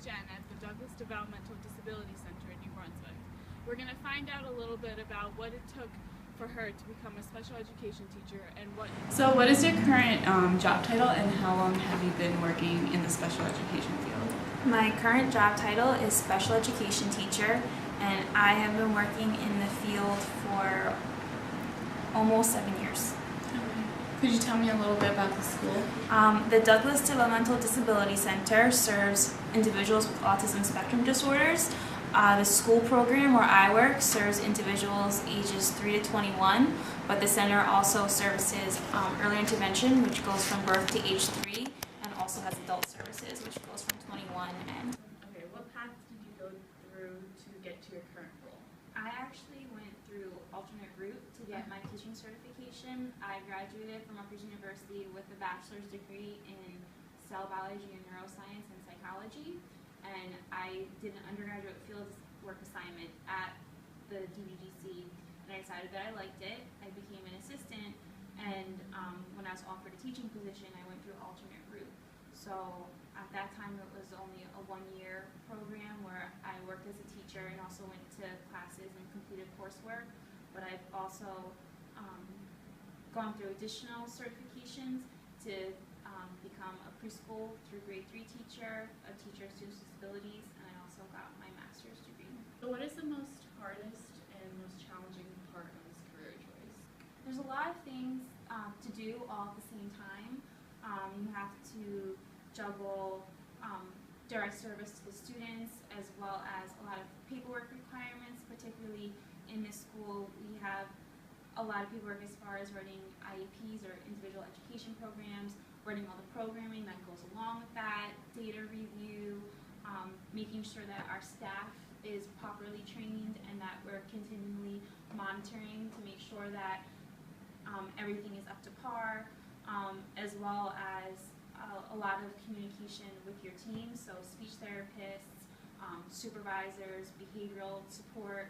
Jen at the Douglas Developmental Disability Center in New Brunswick. We're going to find out a little bit about what it took for her to become a special education teacher and what... So what is your current job title and how long have you been working in the special education field? My current job title is special education teacher, and I have been working in the field for almost 7 years. Could you tell me a little bit about the school? The Douglas Developmental Disability Center serves individuals with autism spectrum disorders. The school program where I work serves individuals ages 3 to 21, but the center also services early intervention, which goes from birth to age 3, and also has adult services, which goes from 21 and... Okay, what path did you go through to get to your current role? I actually went through alternate route to get my teaching certification. I graduated from Rutgers University with a bachelor's degree in cell biology and neuroscience and psychology, and I did an undergraduate field work assignment at the DVDC, and I decided that I liked it. I became an assistant, and when I was offered a teaching position, I went through alternate route. So at that time, it was only a one-year program where I worked as a teacher and also went to classes and completed coursework. But I've also gone through additional certifications to become a preschool through grade 3 teacher, a teacher of students with disabilities, and I also got my master's degree. So what is the most hardest and most challenging part of this career choice? There's a lot of things to do all at the same time. You have to juggle direct service to the students as well as a lot of paperwork requirements, particularly in this school. We have a lot of paperwork as far as running IEPs or individual education programs, running all the programming that goes along with that, data review, making sure that our staff is properly trained and that we're continually monitoring to make sure that everything is up to par, as well as a lot of communication with your team, so speech therapists, supervisors, behavioral support,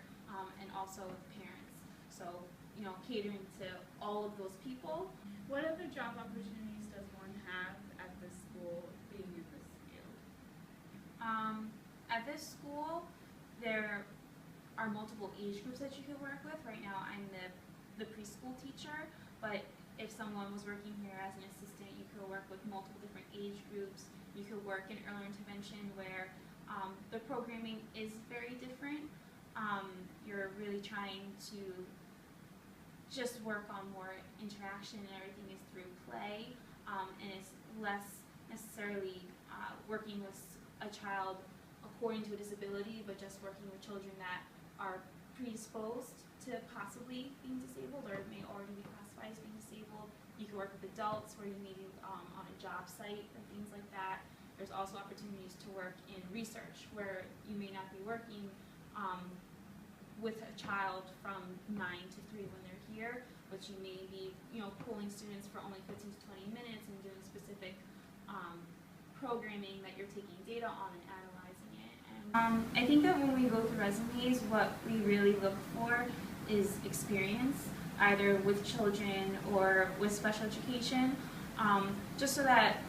and also with parents. So, you know, catering to all of those people. What other job opportunities does one have at this school being in this field? At this school, there are multiple age groups that you could work with. Right now, I'm the preschool teacher, but if someone was working here as an assistant, you could work with multiple different age groups. You could work in early intervention where the programming is very different. You're really trying to just work on more interaction and everything is through play, and it's less necessarily working with a child according to a disability, but just working with children that are predisposed to possibly being disabled or may already be classified as being disabled. You can work with adults where you may be on a job site or things like that. There's also opportunities to work in research where you may not be working with a child from 9 to 3 when they're here, but you may be, pulling students for only 15 to 20 minutes and doing specific programming that you're taking data on and analyzing it. And I think that when we go through resumes, what we really look for is experience, either with children or with special education, just so that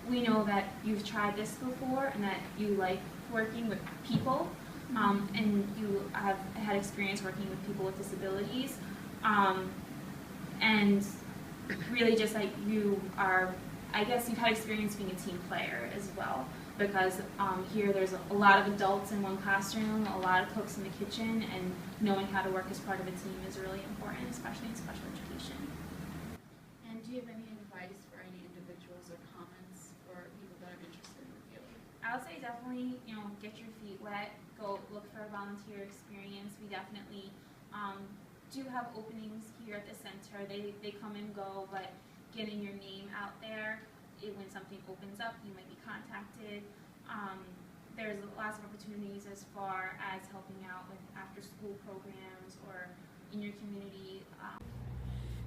we know that you've tried this before and that you like working with people, and you have had experience working with people with disabilities, and really just like you are, I guess you've had experience being a team player as well, because here there's a lot of adults in one classroom, a lot of cooks in the kitchen, and knowing how to work as part of a team is really important, especially in special education. And do you have any advice for any individuals or comments for people that are interested in the field? I would say definitely, get your feet wet, go look for a volunteer experience. We definitely do have openings here at the center. They come and go, but getting your name out there, when something opens up, you might be contacted. There's lots of opportunities as far as helping out with after-school programs or in your community.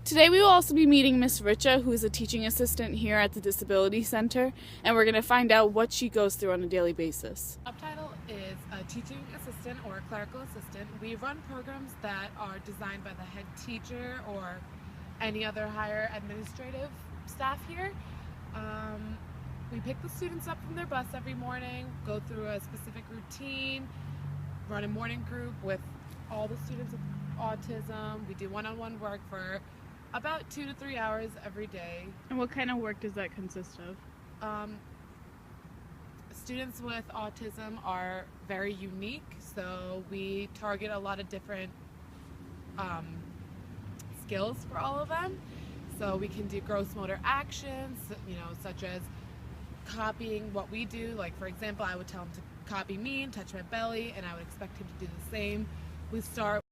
Today we will also be meeting Miss Richa, who is a teaching assistant here at the Disability Center, and we're going to find out what she goes through on a daily basis. Job title is a teaching assistant or a clerical assistant. We run programs that are designed by the head teacher or any other higher administrative staff here. we pick the students up from their bus every morning, go through a specific routine, run a morning group with all the students with autism. We do one-on-one work for about 2 to 3 hours every day. And what kind of work does that consist of? Students with autism are very unique, so we target a lot of different skills for all of them. So we can do gross motor actions, such as copying what we do. Like, for example, I would tell him to copy me and touch my belly, and I would expect him to do the same. We start